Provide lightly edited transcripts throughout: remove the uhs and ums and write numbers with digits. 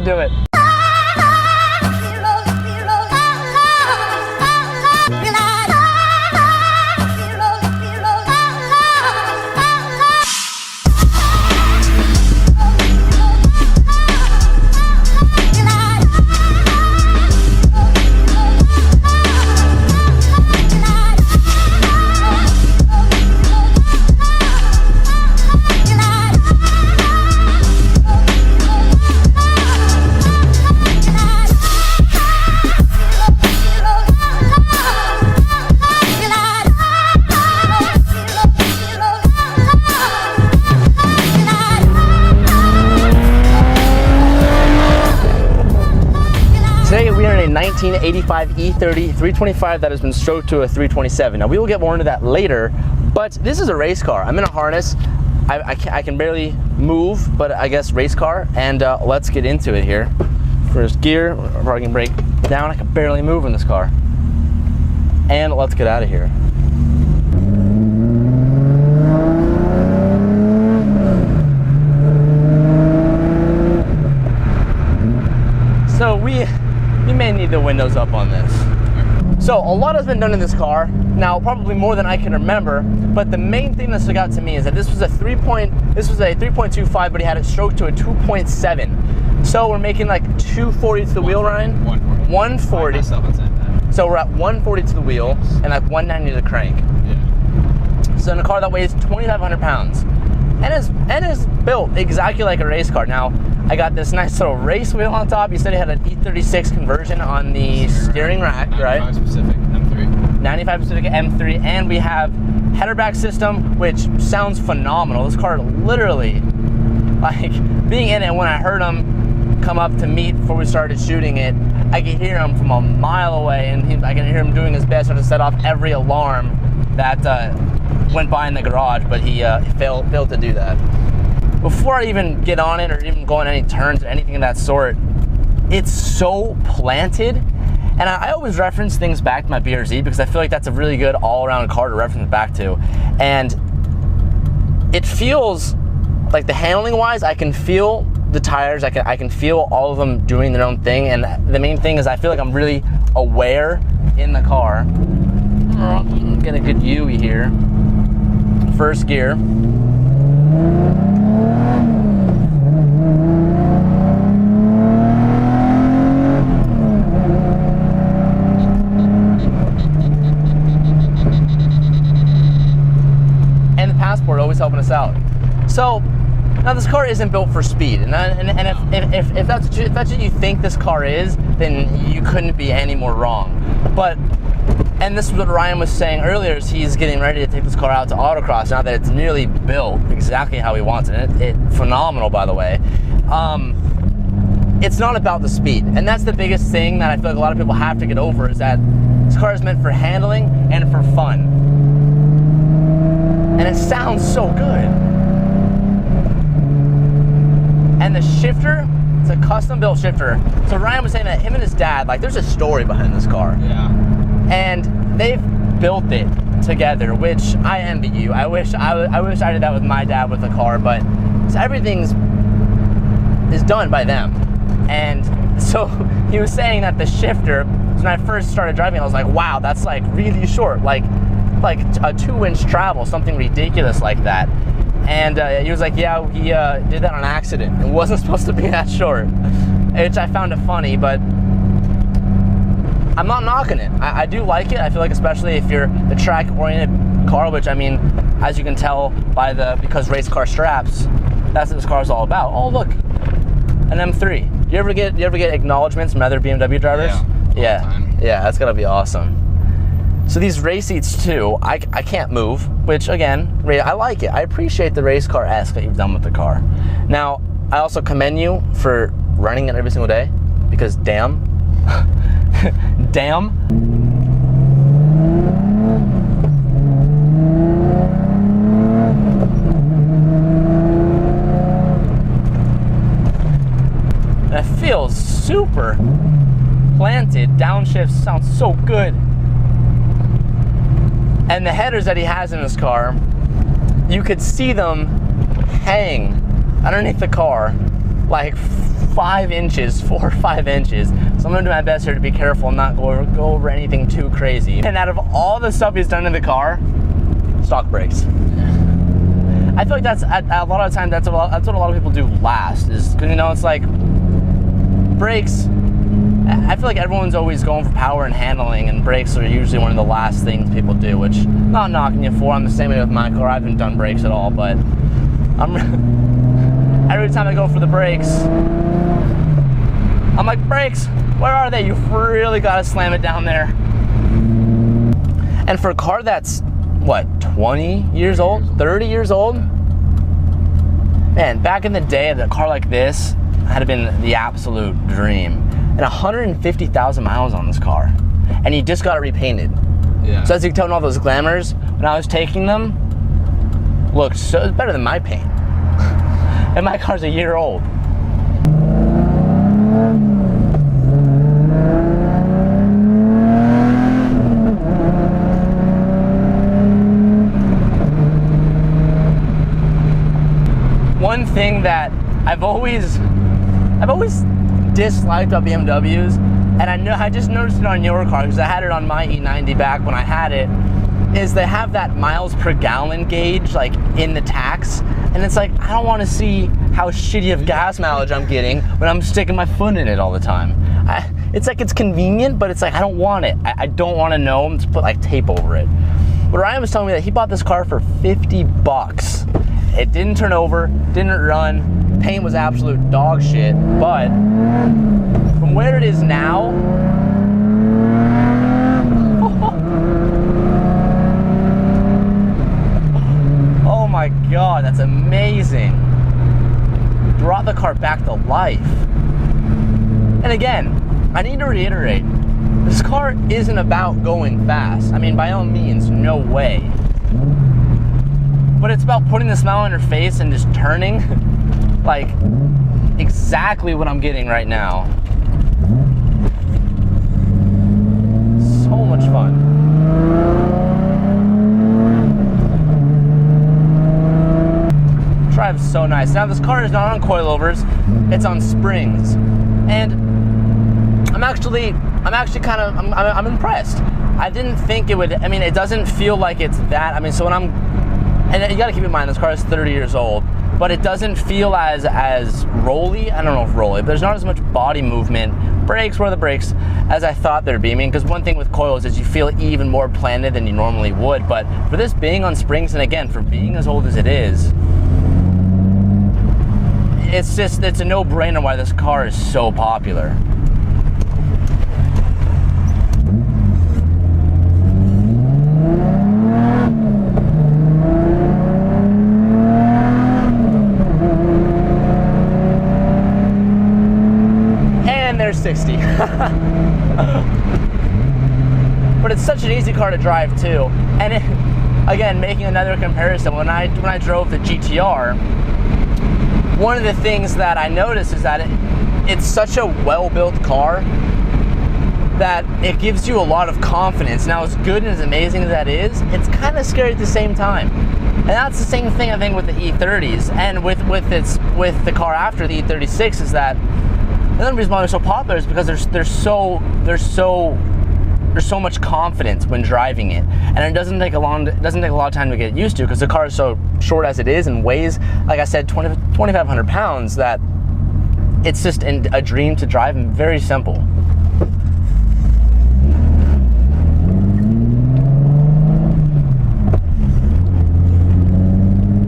do it. Today we are in a 1985 E30 325 that has been stroked to a 327. Now we will get more into that later, but this is a race car. I'm in a harness. I can barely move, but I guess race car, and let's get into it here. First gear, probably can brake down. I can barely move in this car. And let's get out of here. So we may need the windows up on this. So a lot has been done in this car. Now, probably more than I can remember, but the main thing that stuck out to me is that this was a 3.25, but he had it stroked to a 2.7. So we're making like 240 to the wheel, Ryan? 140. So we're at 140 to the wheel and like 190 to the crank. Yeah. So in a car that weighs 2,500 pounds and is built exactly like a race car. Now, I got this nice little race wheel on top. You said it had an E36 conversion on the steering rack, right? 95 Pacific M3. 95 Pacific M3, and we have header back system, which sounds phenomenal. This car literally, like being in it, when I heard him come up to meet before we started shooting it, I could hear him from a mile away, and I can hear him doing his best to set off every alarm that went by in the garage, but he failed to do that. Before I even get on it or even go on any turns or anything of that sort, it's so planted. And I always reference things back to my BRZ because I feel like that's a really good all-around car to reference back to. And it feels like, the handling wise, I can feel the tires, I can feel all of them doing their own thing. And the main thing is I feel like I'm really aware in the car. Get a good view here. First gear. Passport always helping us out. So now this car isn't built for speed, and if that's what you think this car is, then you couldn't be any more wrong. But, and this is what Ryan was saying earlier, is he's getting ready to take this car out to autocross now that it's nearly built exactly how he wants it. It's phenomenal, by the way. It's not about the speed, and that's the biggest thing that I feel like a lot of people have to get over, is that this car is meant for handling and for fun. And it sounds so good. And the shifter, it's a custom built shifter. So Ryan was saying that him and his dad, like, there's a story behind this car. Yeah. And they've built it together, which I envy you. I wish I did that with my dad with the car, but everything's is done by them. And so he was saying that the shifter, when I first started driving, I was like, wow, that's like really short, like a 2-inch travel, something ridiculous like that. And he was like, yeah, he did that on accident. It wasn't supposed to be that short, which I found it funny, but I'm not knocking it. I do like it. I feel like, especially if you're the track-oriented car, which, I mean, as you can tell by because race car straps, that's what this car is all about. Oh, look, an M3. Do you ever get acknowledgments from other BMW drivers? Yeah. Yeah, that's gonna be awesome. So these race seats too, I can't move, which again, I like it. I appreciate the race car-esque that you've done with the car. Now, I also commend you for running it every single day, because damn, damn. And it feels super planted. Downshift sounds so good. And the headers that he has in his car, you could see them hang underneath the car. like 5 inches, 4 or 5 inches. So I'm gonna do my best here to be careful and not go over anything too crazy. And out of all the stuff he's done in the car, stock brakes. I feel like that's, a lot of times, that's what a lot of people do last, is, because you know, it's like, brakes, I feel like everyone's always going for power and handling, and brakes are usually one of the last things people do, which, not knocking you for, I'm the same way with my car, I haven't done brakes at all, but every time I go for the brakes, I'm like, brakes, where are they? You've really got to slam it down there. And for a car that's, what, 20 years old, 30 years old? Man, back in the day, a car like this had been the absolute dream. And 150,000 miles on this car. And he just got it repainted. Yeah. So as you can tell in all those glamours, when I was taking them, looked so, it's better than my paint. And my car's a year old. One thing that I've always disliked about BMWs, and I just noticed it on your car because I had it on my E90 back when I had it, is they have that miles per gallon gauge like in the tax, and it's like, I don't want to see how shitty of gas mileage I'm getting when I'm sticking my foot in it all the time. It's like, it's convenient, but it's like, I don't want it. I don't want to know. I'm just put like tape over it. But Ryan was telling me that he bought this car for 50 bucks. It didn't turn over, didn't run, paint was absolute dog shit, but from where it is now, oh my God, that's amazing. Brought the car back to life. And again, I need to reiterate, this car isn't about going fast. I mean, by all means, no way. But it's about putting a smile on your face and just turning, like, exactly what I'm getting right now. So much fun. Drives so nice. Now this car is not on coilovers, it's on springs. And I'm actually I'm impressed. I didn't think it would, I mean, it doesn't feel like it's that, I mean, so when and you gotta keep in mind, this car is 30 years old, but it doesn't feel as rolly, I don't know if rolly, but there's not as much body movement, brakes were the brakes, as I thought there'd be. I mean, because one thing with coils is you feel even more planted than you normally would, but for this being on springs, and again, for being as old as it is, it's a no-brainer why this car is so popular. There's 60. But it's such an easy car to drive too. And again, making another comparison, when I drove the GTR, one of the things that I noticed is that it's such a well-built car that it gives you a lot of confidence. Now, as good and as amazing as that is, it's kind of scary at the same time. And that's the same thing I think with the E30s and with the car after the E36 is that the only reason why they're so popular is because there's so much confidence when driving it, and it doesn't take a lot of time to get used to because the car is so short as it is and weighs, like I said, 2,500 pounds, that it's just a dream to drive and very simple.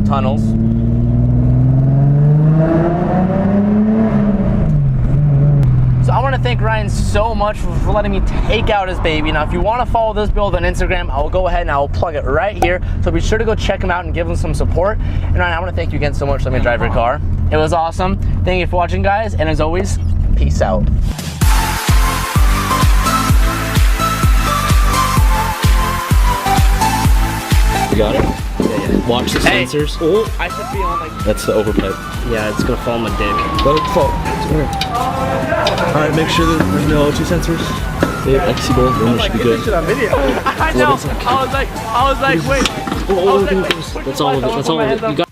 Tunnels. So I want to thank Ryan so much for letting me take out his baby. Now, if you want to follow this build on Instagram, I will go ahead and I will plug it right here. So be sure to go check him out and give him some support. And Ryan, I want to thank you again so much for letting me drive your car. It was awesome. Thank you for watching, guys. And as always, peace out. You got it? Yeah. Watch the sensors. Oh, I should be on like... That's the overpipe. Yeah, it's gonna fall on my dick. Let it fall. Alright, make sure there's no O2 sensors. Yeah, flexible. Then should be good. I know. I was like, wait. That's all of it. That's all of it. You got